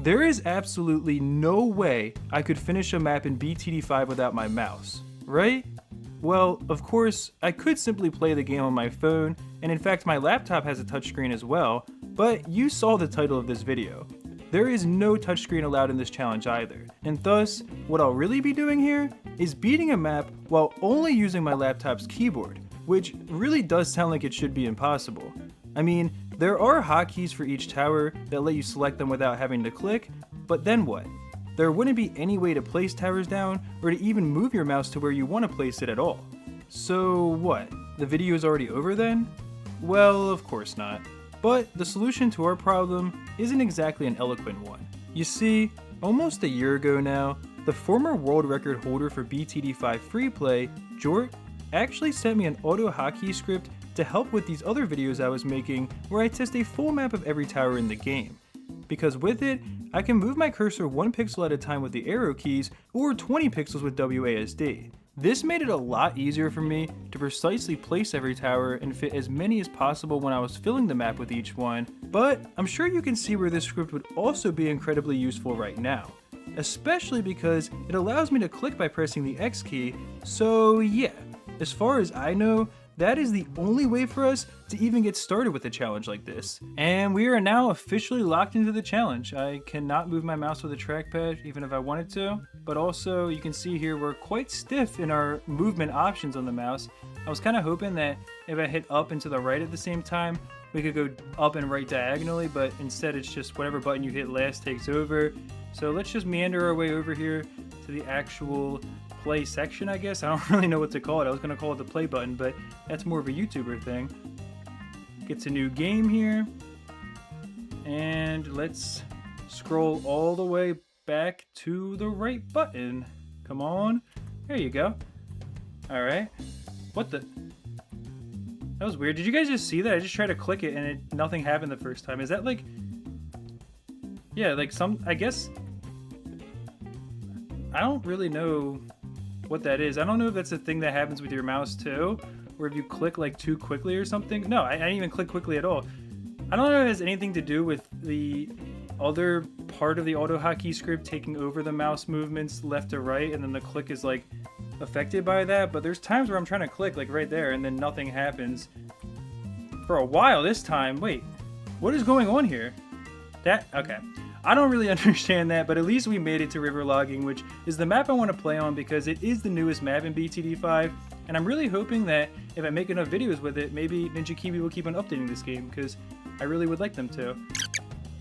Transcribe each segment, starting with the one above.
There is absolutely no way I could finish a map in BTD5 without my mouse, right? Well, of course, I could simply play the game on my phone, and in fact my laptop has a touchscreen as well, but you saw the title of this video. There is no touchscreen allowed in this challenge either, and thus, what I'll really be doing here is beating a map while only using my laptop's keyboard, which really does sound like it should be impossible. I mean, there are hotkeys for each tower that let you select them without having to click, but then what? There wouldn't be any way to place towers down or to even move your mouse to where you want to place it at all. So what? The video is already over then? Well, of course not. But the solution to our problem isn't exactly an eloquent one. You see, almost a year ago now, the former world record holder for BTD5 free play, Jort, actually sent me an auto hotkey script to help with these other videos I was making where I test a full map of every tower in the game. Because with it, I can move my cursor 1 pixel at a time with the arrow keys or 20 pixels with WASD. This made it a lot easier for me to precisely place every tower and fit as many as possible when I was filling the map with each one, but I'm sure you can see where this script would also be incredibly useful right now. Especially because it allows me to click by pressing the X key, so yeah, as far as I know, that is the only way for us to even get started with a challenge like this. And we are now officially locked into the challenge. I cannot move my mouse with a trackpad even if I wanted to, but also you can see here we're quite stiff in our movement options on the mouse. I was kind of hoping that if I hit up and to the right at the same time, we could go up and right diagonally, but instead it's just whatever button you hit last takes over. So let's just meander our way over here to the actual play section, I guess. I don't really know what to call it. I was going to call it the play button, but that's more of a YouTuber thing. Gets a new game here. And let's scroll all the way back to the right button. Come on. There you go. Alright. What the? That was weird. Did you guys just see that? I just tried to click it and nothing happened the first time. Is that like... Yeah, like I guess... I don't really know what that is. I don't know if that's a thing that happens with your mouse too, or if you click like too quickly or something. No, I didn't even click quickly at all. I don't know if it has anything to do with the other part of the auto hotkey script taking over the mouse movements left to right, and then the click is like affected by that, but there's times where I'm trying to click like right there and then nothing happens for a while this time. Wait, what is going on here? Okay. I don't really understand that, but at least we made it to river logging, which is the map I want to play on because it is the newest map in BTD5, and I'm really hoping that if I make enough videos with it, maybe Ninja Kiwi will keep on updating this game because I really would like them to.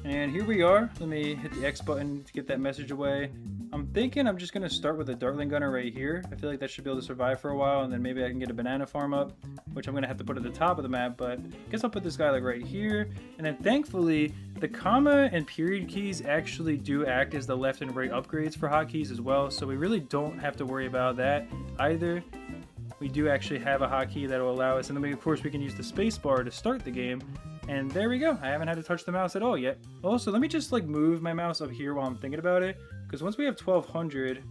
And here we are. Let me hit the X button to get that message away. I'm thinking I'm just going to start with a Dartling Gunner right here. I feel like that should be able to survive for a while, and then maybe I can get a banana farm up, which I'm going to have to put at the top of the map, but I guess I'll put this guy like right here. And then thankfully, the comma and period keys actually do act as the left and right upgrades for hotkeys as well, so we really don't have to worry about that either. We do actually have a hotkey that will allow us, and then of course we can use the space bar to start the game. And there we go. I haven't had to touch the mouse at all yet. Also, let me just like move my mouse up here while I'm thinking about it, because once we have 1200,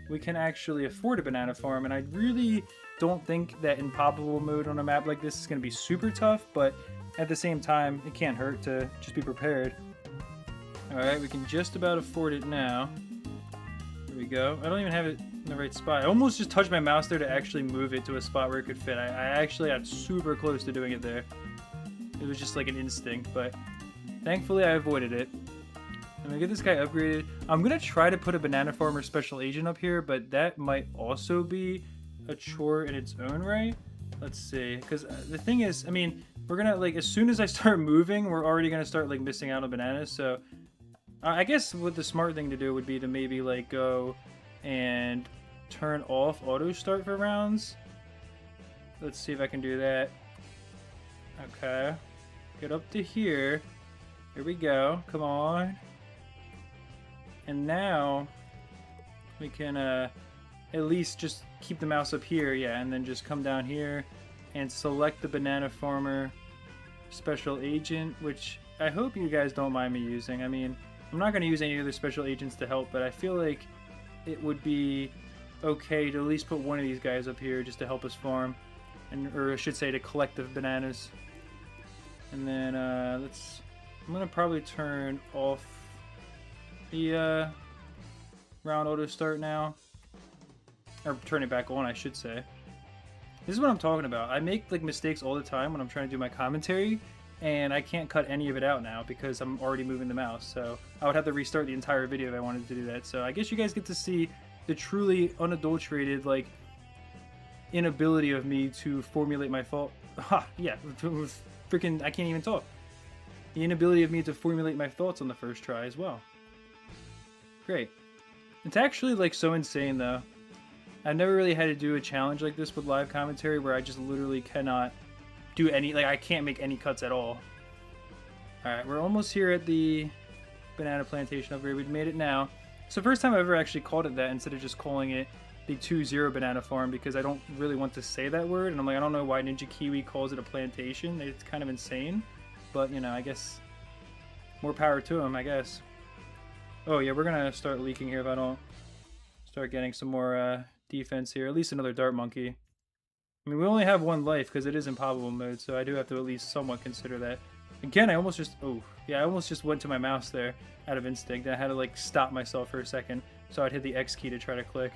we can actually afford a banana farm, and I really don't think that Impoppable mode on a map like this is going to be super tough, but at the same time, it can't hurt to just be prepared. Alright, we can just about afford it now. Here we go. I don't even have it in the right spot. I almost just touched my mouse there to actually move it to a spot where it could fit. I actually got super close to doing it there. It was just like an instinct, but thankfully I avoided it. I'm gonna get this guy upgraded. I'm gonna try to put a banana farmer special agent up here, but that might also be a chore in its own right. Let's see, because the thing is, I mean, we're gonna like as soon as I start moving, we're already gonna start like missing out on bananas. So I guess what the smart thing to do would be to maybe like go and turn off auto start for rounds. Let's see if I can do that. Okay. Get up to here. Here we go. Come on. And now we can at least just keep the mouse up here. Yeah, and then just come down here and select the banana farmer special agent, which I hope you guys don't mind me using. I mean, I'm not going to use any other special agents to help, but I feel like it would be okay to at least put one of these guys up here just to help us farm, or I should say to collect the bananas. And then I'm gonna probably turn off the round auto start now. Or turn it back on, I should say. This is what I'm talking about. I make like mistakes all the time when I'm trying to do my commentary, and I can't cut any of it out now because I'm already moving the mouse. So I would have to restart the entire video if I wanted to do that. So I guess you guys get to see the truly unadulterated like inability of me to formulate my thought. Yeah, freaking I can't even talk. The inability of me to formulate my thoughts on the first try as well. Great. It's actually like so insane though. I've never really had to do a challenge like this with live commentary where I just literally cannot do any, like I can't make any cuts at all. Alright, we're almost here at the banana plantation upgrade. We've made it now. It's the first time I've ever actually called it that instead of just calling it the 2-0 banana farm because I don't really want to say that word. And I'm like, I don't know why Ninja Kiwi calls it a plantation. It's kind of insane. But, you know, I guess more power to him, I guess. Oh yeah, we're going to start leaking here if I don't start getting some more defense here. At least another dart monkey. I mean, we only have one life because it is impoppable mode, so I do have to at least somewhat consider that. Again, I almost just... Oh, yeah, I almost just went to my mouse there out of instinct. I had to, like, stop myself for a second, so I'd hit the X key to try to click.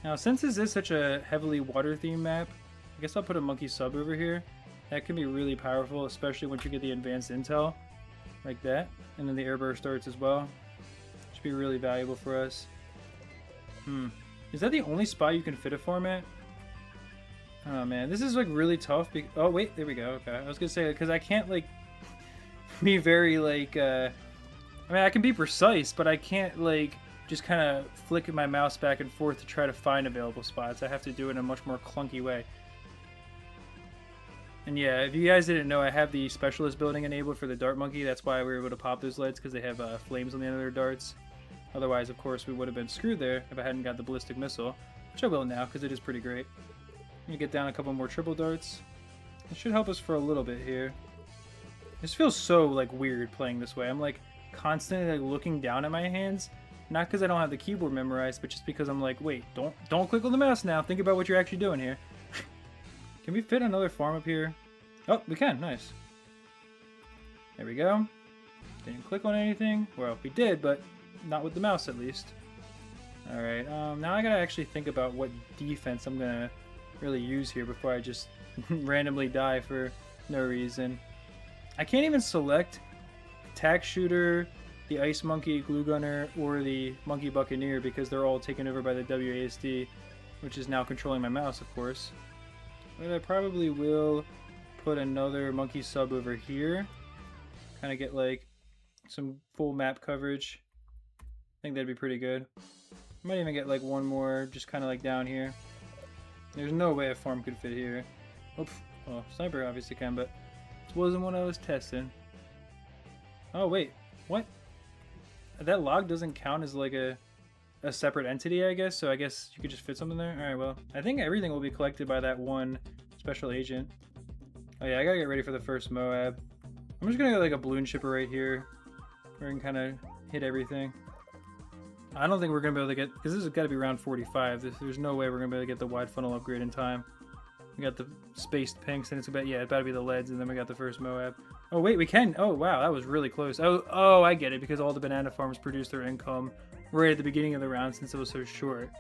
Now, since this is such a heavily water-themed map, I guess I'll put a monkey sub over here. That can be really powerful, especially once you get the advanced intel, like that. And then the airburst darts as well. Should be really valuable for us. Is that the only spot you can fit a farm at? Oh man, this is like really tough. Oh wait, there we go. Okay, I was gonna say because I can't like be very like. I mean, I can be precise, but I can't like just kind of flick my mouse back and forth to try to find available spots. I have to do it in a much more clunky way. And yeah, if you guys didn't know, I have the specialist building enabled for the dart monkey. That's why we were able to pop those leads because they have flames on the end of their darts. Otherwise, of course, we would have been screwed there if I hadn't got the ballistic missile, which I will now because it is pretty great. You get down a couple more triple darts. It should help us for a little bit here. This feels so like weird playing this way. I'm like constantly like looking down at my hands, not because I don't have the keyboard memorized, but just because I'm like, wait, don't click on the mouse now. Think about what you're actually doing here. Can we fit another farm up here? Oh, we can. Nice. There we go. Didn't click on anything. Well, we did, but not with the mouse at least. Alright, now I gotta actually think about what defense I'm gonna really use here before I just randomly die for no reason. I can't even select Tack Shooter, the Ice Monkey, Glue Gunner, or the Monkey Buccaneer because they're all taken over by the WASD, which is now controlling my mouse, of course. But I probably will put another monkey sub over here. Kind of get like some full map coverage. I think that'd be pretty good. I might even get like one more just kind of like down here. There's no way a farm could fit here. Oops. Well, sniper obviously can, but this wasn't what I was testing. Oh wait, what? That log doesn't count as like a separate entity, I guess, so I guess you could just fit something there? Alright, well, I think everything will be collected by that one special agent. Oh yeah, I gotta get ready for the first Moab. I'm just gonna get like a balloon shipper right here where I can kind of hit everything. I don't think we're going to be able to get... Because this has got to be round 45. There's no way we're going to be able to get the wide funnel upgrade in time. We got the spaced pinks, and it's about... Yeah, it's about to be the leads, and then we got the first Moab. Oh, wait, we can... Oh, wow, that was really close. Oh, I get it, because all the banana farms produce their income right at the beginning of the round since it was so short.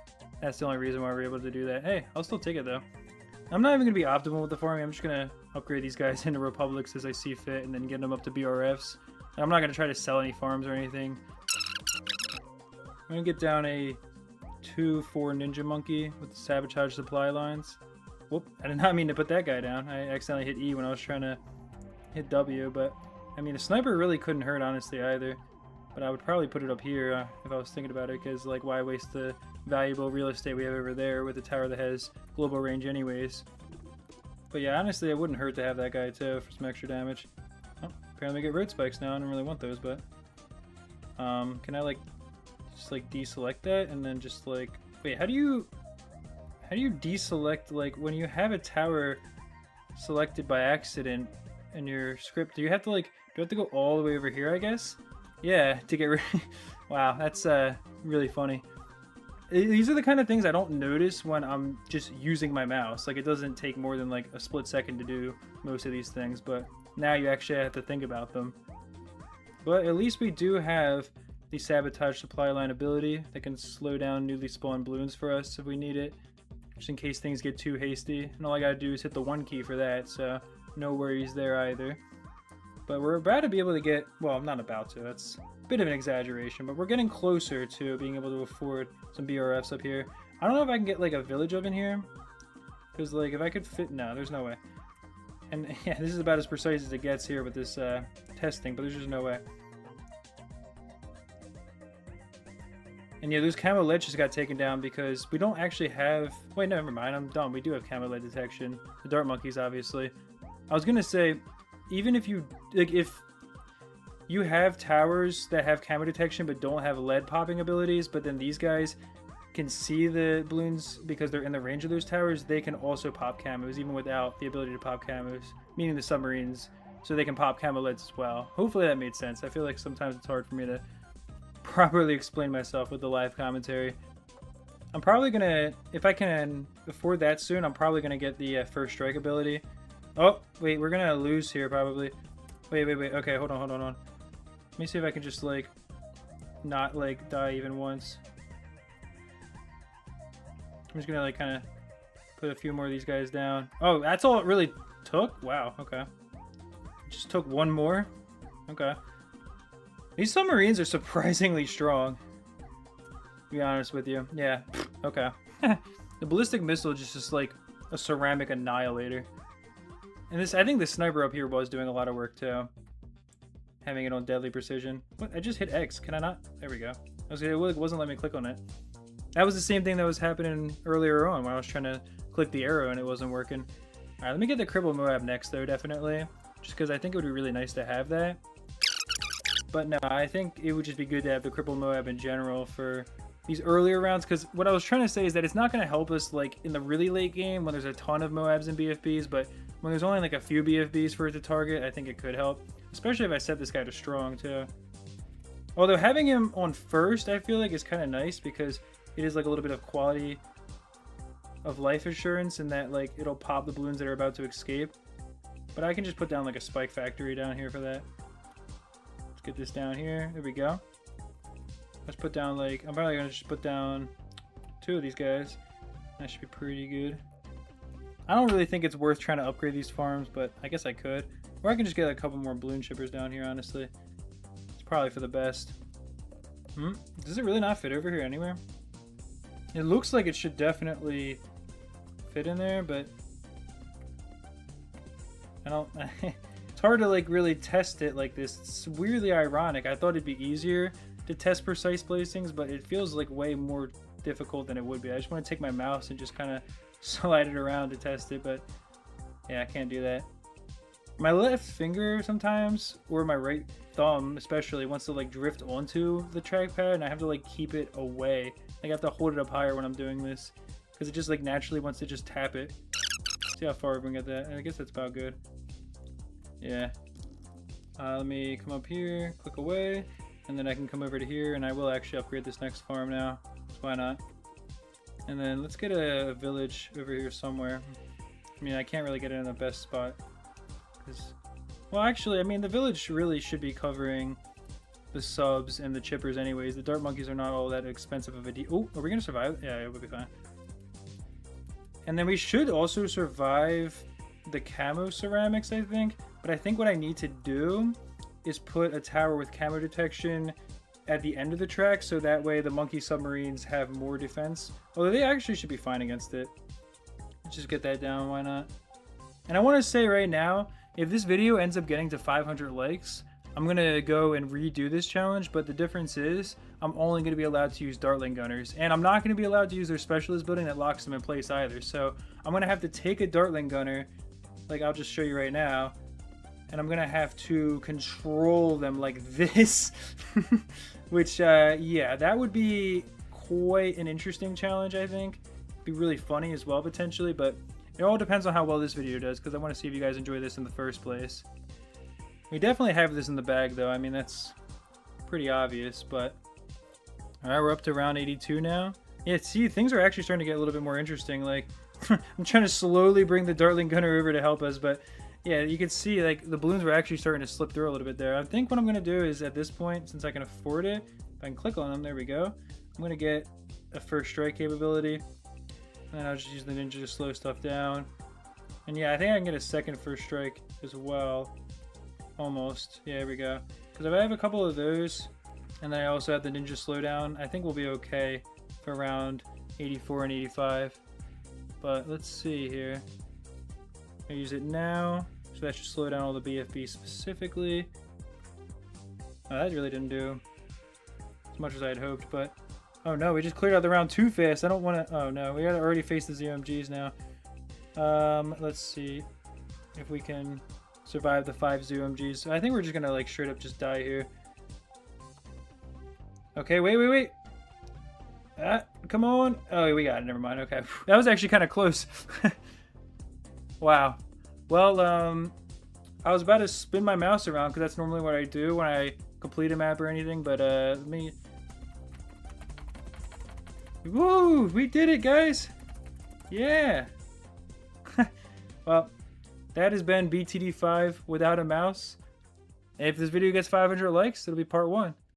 That's the only reason why we're able to do that. Hey, I'll still take it, though. I'm not even going to be optimal with the farming. I'm just going to upgrade these guys into Republics as I see fit, and then get them up to BRFs. I'm not going to try to sell any farms or anything. I'm gonna get down a 2-4 ninja monkey with the sabotage supply lines. Whoop, I did not mean to put that guy down. I accidentally hit E when I was trying to hit W, but I mean a sniper really couldn't hurt honestly either. But I would probably put it up here if I was thinking about it, because like why waste the valuable real estate we have over there with a tower that has global range anyways. But yeah, honestly it wouldn't hurt to have that guy too for some extra damage. Oh, apparently I get road spikes now. I don't really want those, but can I like just like deselect that and then just like wait, how do you deselect like when you have a tower selected by accident in your script? Do you have to like do I have to go all the way over here, I guess? Yeah, to get rid. Wow, that's really funny. These are the kind of things I don't notice when I'm just using my mouse. Like it doesn't take more than like a split second to do most of these things, but now you actually have to think about them. But at least we do have the sabotage supply line ability that can slow down newly spawned balloons for us if we need it, just in case things get too hasty. And all I gotta do is hit the 1 key for that, so no worries there either. But we're about to be able to get, well, I'm not about to, that's a bit of an exaggeration, but we're getting closer to being able to afford some BRFs up here. I don't know if I can get like a village up in here, because like if I could fit, no, there's no way. And yeah, this is about as precise as it gets here with this testing, but there's just no way. And yeah, those camo lead just got taken down because we don't actually have, wait, no, never mind, I'm dumb. We do have camo lead detection. The dart monkeys, obviously. I was gonna say, even if you, like, if you have towers that have camo detection but don't have lead popping abilities, but then these guys can see the balloons because they're in the range of those towers, they can also pop camos even without the ability to pop camos, meaning the submarines, so they can pop camo leads as well. Hopefully that made sense. I feel like sometimes it's hard for me to properly explain myself with the live commentary. I'm probably gonna, if I can afford that soon, I'm probably gonna get the first strike ability. Oh, wait, we're gonna lose here probably. Wait, okay, hold on. Let me see if I can just like not like die even once. I'm just gonna like kind of put a few more of these guys down. Oh, that's all it really took? Wow, okay. It just took one more? Okay. These submarines are surprisingly strong, to be honest with you. Yeah, okay. The ballistic missile is just like a ceramic annihilator. And this, I think the sniper up here was doing a lot of work too. Having it on deadly precision. What? I just hit X. Can I not? There we go. It wasn't letting me click on it. That was the same thing that was happening earlier on when I was trying to click the arrow and it wasn't working. Alright, let me get the Cripple Moab next though, definitely. Just because I think it would be really nice to have that. But no, I think it would just be good to have the Cripple Moab in general for these earlier rounds. Because what I was trying to say is that it's not going to help us like in the really late game when there's a ton of Moabs and BFBs. But when there's only like a few BFBs for it to target, I think it could help. Especially if I set this guy to strong too. Although having him on first, I feel like is kind of nice because it is like a little bit of quality of life assurance in that like it'll pop the balloons that are about to escape. But I can just put down like a spike factory down here for that. Let's get this down here. There we go. Let's put down like, I'm probably gonna just put down 2 of these guys. That should be pretty good. I don't really think it's worth trying to upgrade these farms, but I guess I could. Or I can just get a couple more balloon shippers down here, honestly. It's probably for the best. Does it really not fit over here anywhere? It looks like it should definitely fit in there, but I don't. It's hard to like really test it like this. It's weirdly ironic. I thought it'd be easier to test precise placings, but it feels like way more difficult than it would be. I just want to take my mouse and just kind of slide it around to test it, but yeah, I can't do that. My left finger sometimes, or my right thumb especially, wants to like drift onto the trackpad, and I have to like keep it away. Like, I have to hold it up higher when I'm doing this, because it just like naturally wants to just tap it. See how far we can get that. I guess that's about good. Yeah. Let me come up here, click away, and then I can come over to here, and I will actually upgrade this next farm now. So why not? And then let's get a village over here somewhere. I mean, I can't really get it in the best spot. Well, actually, I mean, the village really should be covering the subs and the chippers anyways. The dart monkeys are not all that expensive of a deal. Oh, are we going to survive? Yeah, it would be fine. And then we should also survive the camo ceramics, I think. But I think what I need to do is put a tower with camo detection at the end of the track, so that way the monkey submarines have more defense. Although they actually should be fine against it. Let's just get that down, why not? And I want to say right now, if this video ends up getting to 500 likes, I'm going to go and redo this challenge, but the difference is I'm only going to be allowed to use Dartling Gunners, and I'm not going to be allowed to use their specialist building that locks them in place either. So I'm going to have to take a Dartling Gunner, like I'll just show you right now, and I'm going to have to control them like this, which, yeah, that would be quite an interesting challenge, I think. Be really funny as well, potentially, but it all depends on how well this video does, because I want to see if you guys enjoy this in the first place. We definitely have this in the bag, though. I mean, that's pretty obvious, but... Alright, we're up to round 82 now. Yeah, see, things are actually starting to get a little bit more interesting. Like, I'm trying to slowly bring the Dartling Gunner over to help us, but... Yeah, you can see, like, the balloons were actually starting to slip through a little bit there. I think what I'm going to do is, at this point, since I can afford it, If I can click on them, there we go. I'm going to get a first strike capability. And I'll just use the ninja to slow stuff down. And yeah, I think I can get a second first strike as well. Almost. Yeah, here we go. Because if I have a couple of those, and then I also have the ninja slowdown, I think we'll be okay for around 84 and 85. But let's see here. I use it now, so that should slow down all the BFB specifically. Oh, that really didn't do as much as I had hoped, but... Oh no, we just cleared out the round too fast. I don't want to... Oh no, we gotta already face the ZOMGs now. Let's see if we can survive the 5 ZOMGs. I think we're just gonna like straight up just die here. Okay, wait. Come on. Oh, we got it. Never mind. Okay. That was actually kind of close. Wow. Well, I was about to spin my mouse around because that's normally what I do when I complete a map or anything, but let me... Woo! We did it, guys! Yeah! Well, that has been BTD5 without a mouse. If this video gets 500 likes, it'll be part 1.